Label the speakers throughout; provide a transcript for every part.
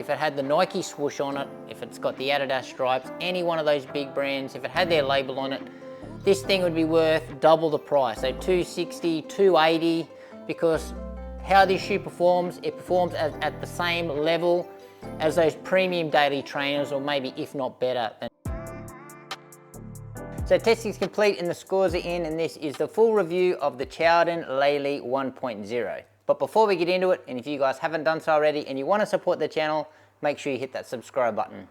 Speaker 1: If it had the Nike swoosh on it, if it's got the Adidas stripes, any one of those big brands, if it had their label on it, this thing would be worth double the price. So $260, $280, because how this shoe performs, it performs at the same level as those premium daily trainers, or maybe if not better. So testing's complete and the scores are in, and this is the full review of the Qiaodan Leili 1.0. But before we get into it, and if you guys haven't done so already and you want to support the channel, make sure you hit that subscribe button.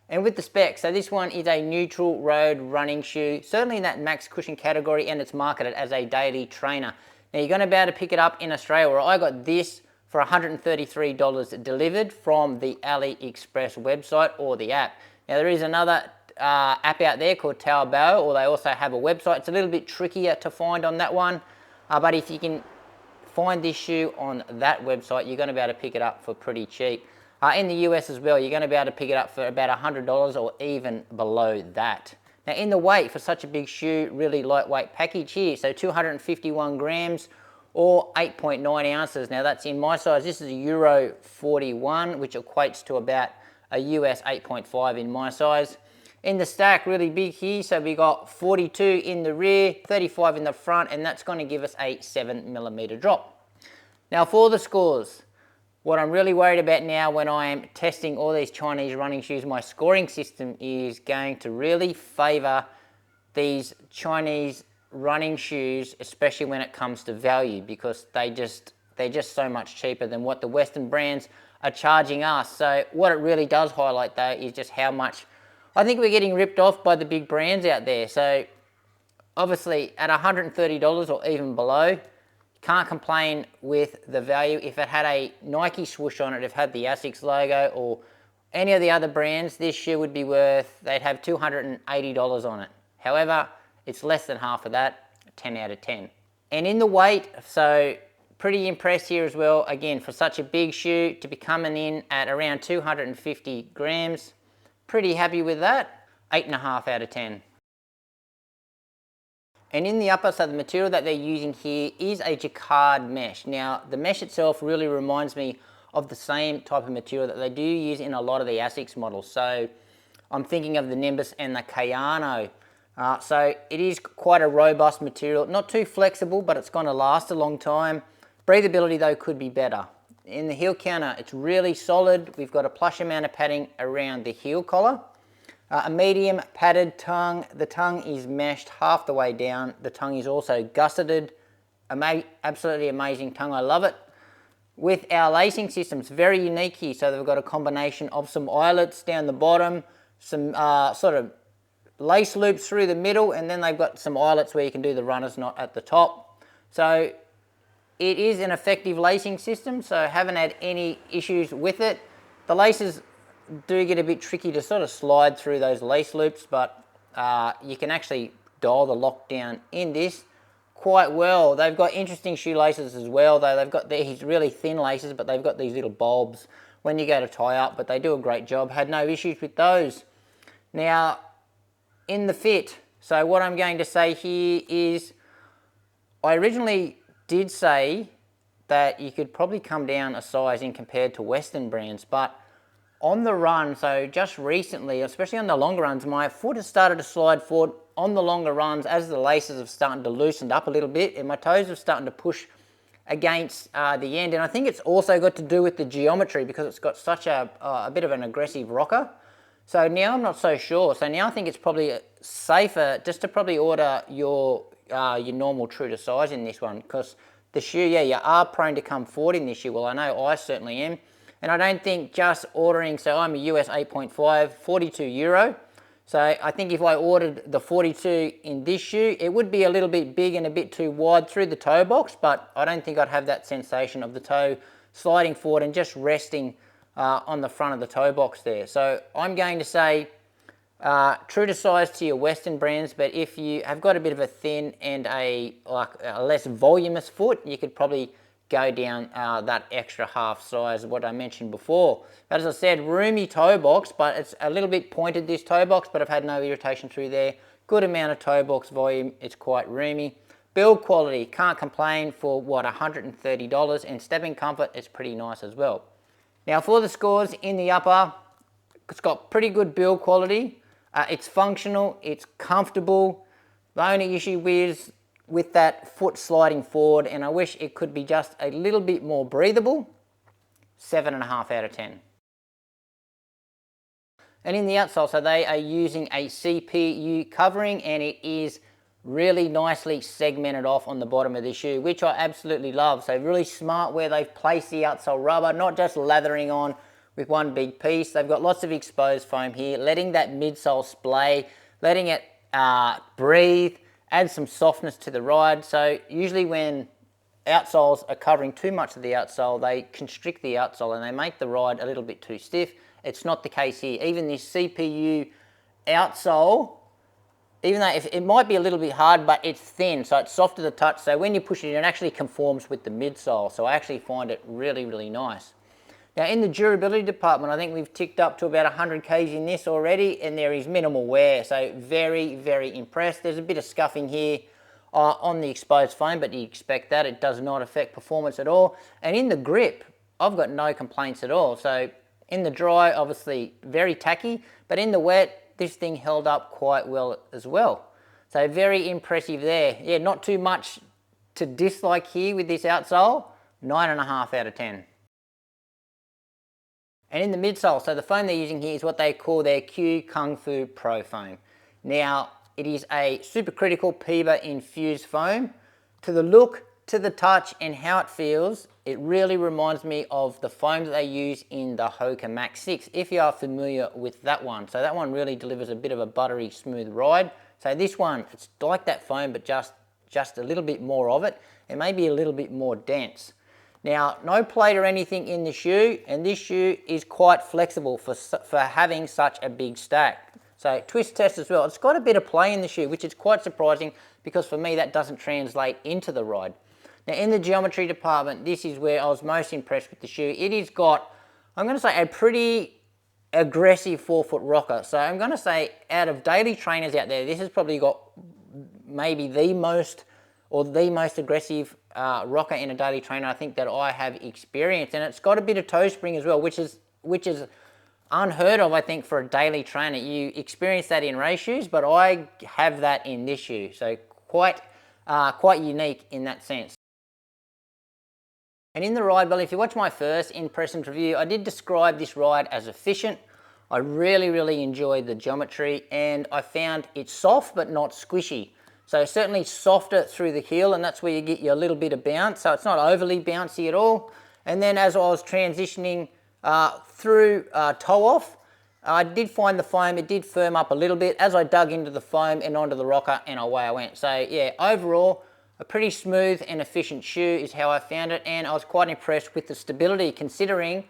Speaker 1: And with the specs, so this one is a neutral road running shoe, certainly in that max cushion category, and it's marketed as a daily trainer. Now you're going to be able to pick it up in Australia, where I got this for $133 delivered from the AliExpress website or the app. Now there is another app out there called Taobao, or they also have a website. It's a little bit trickier to find on that one, but if you can find this shoe on that website, you're going to be able to pick it up for pretty cheap. In the US as well, you're going to be able to pick it up for about $100 or even below that. Now in the weight for such a big shoe, really lightweight package here, so 251 grams or 8.9 ounces. Now that's in my size. This is a Euro 41, which equates to about a US 8.5 in my size. In the stack, really big here, so we got 42 in the rear, 35 in the front, and that's going to give us a 7mm drop. Now for the scores, what I'm really worried about now when I am testing all these Chinese running shoes, my scoring system is going to really favour these Chinese running shoes, especially when it comes to value, because they're just so much cheaper than what the Western brands are charging us. So what it really does highlight though is just how much I think we're getting ripped off by the big brands out there. So obviously at $130 or even below, can't complain with the value. If it had a Nike swoosh on it, if it had the ASICS logo or any of the other brands, this shoe would be worth, they'd have $280 on it. However, it's less than half of that, 10 out of 10. And in the weight, so pretty impressed here as well. Again, for such a big shoe to be coming in at around 250 grams, pretty happy with that, 8.5 out of 10. And in the upper, so the material that they're using here is a jacquard mesh. Now, the mesh itself really reminds me of the same type of material that they do use in a lot of the ASICS models. So I'm thinking of the Nimbus and the Kayano. So it is quite a robust material, not too flexible, but it's going to last a long time. Breathability though could be better. In the heel counter, it's really solid. We've got a plush amount of padding around the heel collar. A medium padded tongue. The tongue is meshed half the way down. The tongue is also gusseted. Absolutely amazing tongue, I love it. With our lacing system, it's very unique here. So they've got a combination of some eyelets down the bottom, some sort of lace loops through the middle, and then they've got some eyelets where you can do the runner's knot at the top. So it is an effective lacing system, so haven't had any issues with it. The laces do get a bit tricky to sort of slide through those lace loops, but you can actually dial the lock down in this quite well. They've got interesting shoelaces as well, though. They've got these really thin laces, but they've got these little bulbs when you go to tie up, but they do a great job. Had no issues with those. Now, in the fit, so what I'm going to say here is, I originally did say that you could probably come down a size in compared to Western brands, but on the run, so just recently, especially on the longer runs, my foot has started to slide forward on the longer runs as the laces have started to loosen up a little bit, and my toes have started to push against the end. And I think it's also got to do with the geometry, because it's got such a bit of an aggressive rocker. So now I'm not so sure. So now I think it's probably safer just to probably order your normal true to size in this one, because the shoe, yeah, you are prone to come forward in this shoe. Well, I know I certainly am. And I don't think just ordering, so I'm a US 8.5, 42 euro. So I think if I ordered the 42 in this shoe, it would be a little bit big and a bit too wide through the toe box, but I don't think I'd have that sensation of the toe sliding forward and just resting on the front of the toe box there. So I'm going to say true to size to your Western brands, but if you have got a bit of a thin and a less voluminous foot, you could probably go down that extra half size, what I mentioned before. But as I said, roomy toe box, but it's a little bit pointed, this toe box, but I've had no irritation through there. Good amount of toe box volume, it's quite roomy. Build quality, can't complain for what, $130, and stepping comfort is pretty nice as well. Now for the scores in the upper, it's got pretty good build quality. It's functional, it's comfortable. The only issue with that foot sliding forward, and I wish it could be just a little bit more breathable, 7.5 out of 10. And in the outsole, so they are using a CPU covering, and it is really nicely segmented off on the bottom of the shoe, which I absolutely love. So really smart where they've placed the outsole rubber, not just lathering on with one big piece. They've got lots of exposed foam here, letting that midsole splay, letting it breathe, add some softness to the ride. So usually when outsoles are covering too much of the outsole, they constrict the outsole and they make the ride a little bit too stiff. It's not the case here. Even this CPU outsole, even though it might be a little bit hard, but it's thin, so it's soft to the touch. So when you push it in, it actually conforms with the midsole. So I actually find it really, really nice. Now in the durability department, I think we've ticked up to about 100 Ks in this already, and there is minimal wear. So very, very impressed. There's a bit of scuffing here on the exposed foam, but you expect that. It does not affect performance at all. And in the grip, I've got no complaints at all. So in the dry, obviously very tacky, but in the wet, this thing held up quite well as well. So very impressive there. Yeah, not too much to dislike here with this outsole, 9.5 out of 10. And in the midsole, so the foam they're using here is what they call their Q Kung Fu Pro foam. Now, it is a supercritical PIBA infused foam. To the look, to the touch, and how it feels, it really reminds me of the foam that they use in the Hoka Max 6, if you are familiar with that one. So that one really delivers a bit of a buttery smooth ride. So this one, it's like that foam, but just a little bit more of it, and maybe a little bit more dense. Now, no plate or anything in the shoe, and this shoe is quite flexible for having such a big stack. So twist test as well. It's got a bit of play in the shoe, which is quite surprising because for me that doesn't translate into the ride. Now in the geometry department, this is where I was most impressed with the shoe. It has got, I'm going to say, a pretty aggressive forefoot rocker. So I'm going to say out of daily trainers out there, this has probably got maybe the most aggressive rocker in a daily trainer I think that I have experienced. And it's got a bit of toe spring as well, which is unheard of, I think, for a daily trainer. You experience that in race shoes, but I have that in this shoe. So quite unique in that sense. And in the ride, well, if you watch my first in-person review, I did describe this ride as efficient. I really, really enjoyed the geometry, and I found it soft but not squishy. So certainly softer through the heel, and that's where you get your little bit of bounce. So it's not overly bouncy at all. And then as I was transitioning through toe off, I did find the foam, it did firm up a little bit as I dug into the foam and onto the rocker, and away I went. So yeah, overall, a pretty smooth and efficient shoe is how I found it, and I was quite impressed with the stability considering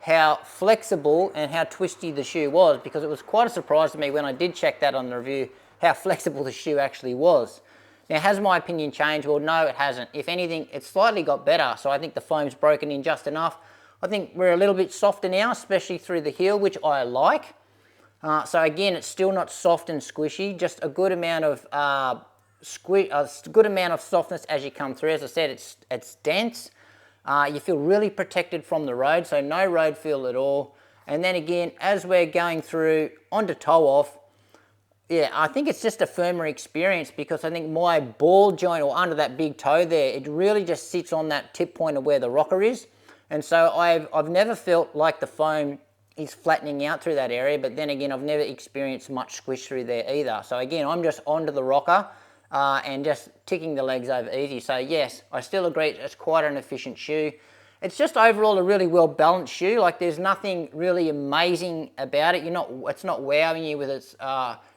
Speaker 1: how flexible and how twisty the shoe was, because it was quite a surprise to me when I did check that on the review, how flexible the shoe actually was. Now, has my opinion changed? Well, no, it hasn't. If anything, it's slightly got better, so I think the foam's broken in just enough. I think we're a little bit softer now, especially through the heel, which I like. So again, it's still not soft and squishy, just a good amount of softness as you come through. As I said, it's dense. You feel really protected from the road, so no road feel at all. And then again, as we're going through onto toe off, yeah, I think it's just a firmer experience because I think my ball joint, or under that big toe there, it really just sits on that tip point of where the rocker is. And so I've never felt like the foam is flattening out through that area, but then again, I've never experienced much squish through there either. So again, I'm just onto the rocker and just ticking the legs over easy. So yes, I still agree it's quite an efficient shoe. It's just overall a really well balanced shoe. Like there's nothing really amazing about it. It's not wowing you with its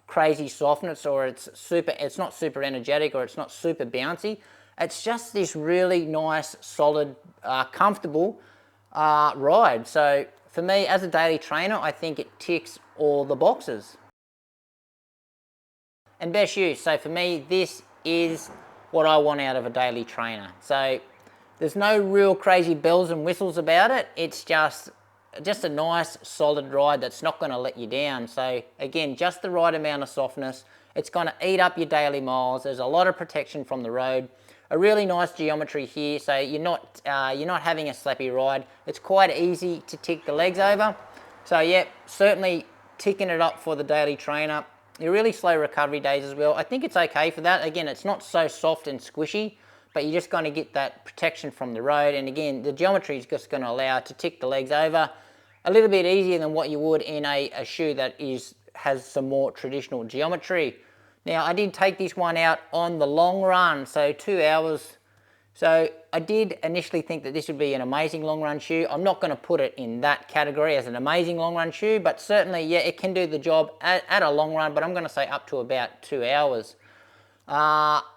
Speaker 1: crazy softness, or it's not super energetic, or it's not super bouncy. It's just this really nice, solid, comfortable ride. So for me, as a daily trainer, I think it ticks all the boxes. And best use. So for me, this is what I want out of a daily trainer. So there's no real crazy bells and whistles about it. It's just a nice, solid ride that's not going to let you down. So again, just the right amount of softness. It's going to eat up your daily miles. There's a lot of protection from the road. a really nice geometry here, so you're not having a slappy ride. It's quite easy to tick the legs over. So yeah, certainly ticking it up for the daily trainer. Your really slow recovery days as well, I think it's okay for that. Again, it's not so soft and squishy, but you're just going to get that protection from the road. And again, the geometry is just going to allow to tick the legs over a little bit easier than what you would in a shoe that has some more traditional geometry. Now, I did take this one out on the long run, so 2 hours. So I did initially think that this would be an amazing long run shoe. I'm not going to put it in that category as an amazing long run shoe, but certainly, yeah, it can do the job at a long run, but I'm going to say up to about 2 hours.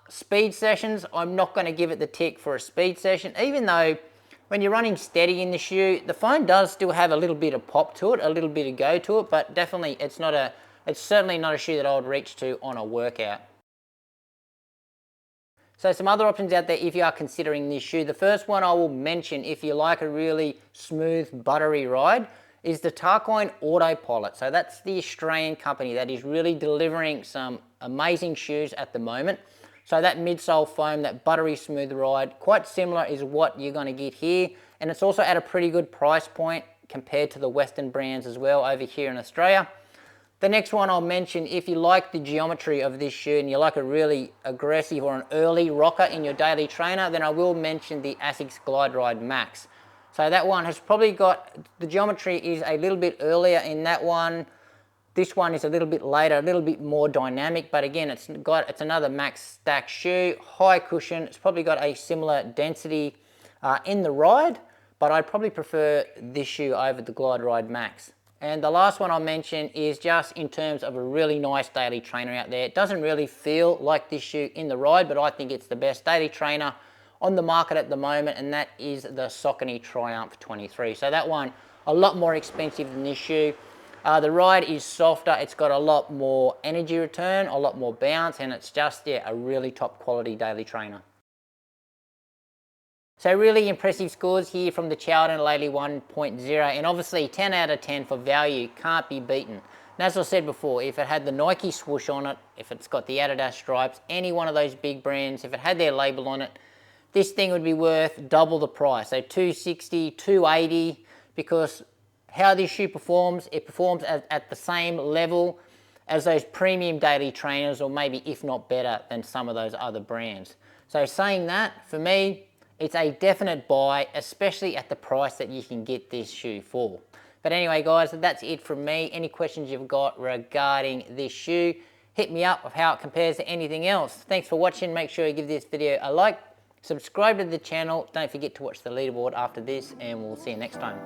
Speaker 1: Speed sessions, I'm not going to give it the tick for a speed session, even though when you're running steady in the shoe, the foam does still have a little bit of pop to it, a little bit of go to it, but definitely it's certainly not a shoe that I would reach to on a workout. So some other options out there if you are considering this shoe. The first one I will mention if you like a really smooth, buttery ride is the Tarcoin Autopilot. So that's the Australian company that is really delivering some amazing shoes at the moment. So that midsole foam, that buttery smooth ride, quite similar is what you're going to get here. And it's also at a pretty good price point compared to the Western brands as well over here in Australia. The next one I'll mention, if you like the geometry of this shoe and you like a really aggressive or an early rocker in your daily trainer, then I will mention the Asics Glide Ride Max. So that one has probably got, the geometry is a little bit earlier in that one. This one is a little bit later, a little bit more dynamic, but again, it's another max stack shoe, high cushion. It's probably got a similar density in the ride, but I'd probably prefer this shoe over the Glide Ride Max. And the last one I'll mention is just in terms of a really nice daily trainer out there. It doesn't really feel like this shoe in the ride, but I think it's the best daily trainer on the market at the moment, and that is the Saucony Triumph 23. So that one, a lot more expensive than this shoe. The ride is softer, it's got a lot more energy return, a lot more bounce, and it's just, yeah, a really top quality daily trainer. So really impressive scores here from the Qiaodan Leili 1.0, and obviously 10 out of 10 for value, can't be beaten. And as I said before, if it had the Nike swoosh on it, if it's got the Adidas stripes, any one of those big brands, if it had their label on it, this thing would be worth double the price. So $260, $280, because how this shoe performs, it performs at the same level as those premium daily trainers, or maybe if not better than some of those other brands. So saying that, for me, it's a definite buy, especially at the price that you can get this shoe for. But anyway, guys, that's it from me. Any questions you've got regarding this shoe, hit me up of how it compares to anything else. Thanks for watching. Make sure you give this video a like, subscribe to the channel. Don't forget to watch the leaderboard after this, and we'll see you next time.